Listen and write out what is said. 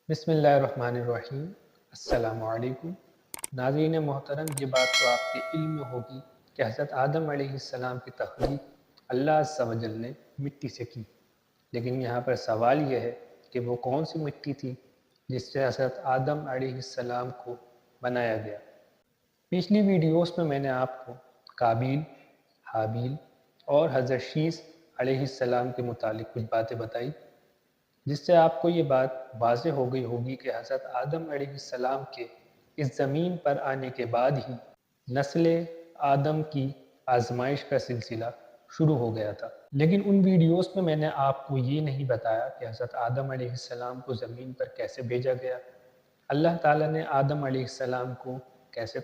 बिस्मिल्लाहिर्रहमानिर्रहीम। अस्सलामुअलैकुम। नाज़रीन मोहतरम, ये बात तो आपके इल्म में होगी कि हज़रत आदम अलैहिस्सलाम की तख़लीक़ अल्लाह अज़्ज़ व जल ने मिट्टी से की। लेकिन यहाँ पर सवाल ये है कि वो कौन सी मिट्टी थी जिससे हज़रत आदम अलैहिस्सलाम को बनाया गया। पिछली वीडियोस में मैंने आपको काबिल, हाबिल और हज़रत शीस अलैहिस्सलाम के मुतालिक कुछ बातें बताई, जिससे आपको ये बात वाज़ेह हो गई होगी कि हज़रत आदम अलैहिस्सलाम के इस ज़मीन पर आने के बाद ही नस्ल आदम की आज़माइश का सिलसिला शुरू हो गया था। लेकिन उन वीडियोस में मैंने आपको ये नहीं बताया कि हज़रत आदम अलैहिस्सलाम को ज़मीन पर कैसे भेजा गया, अल्लाह ताला ने आदम अलैहिस्सलाम को कैसे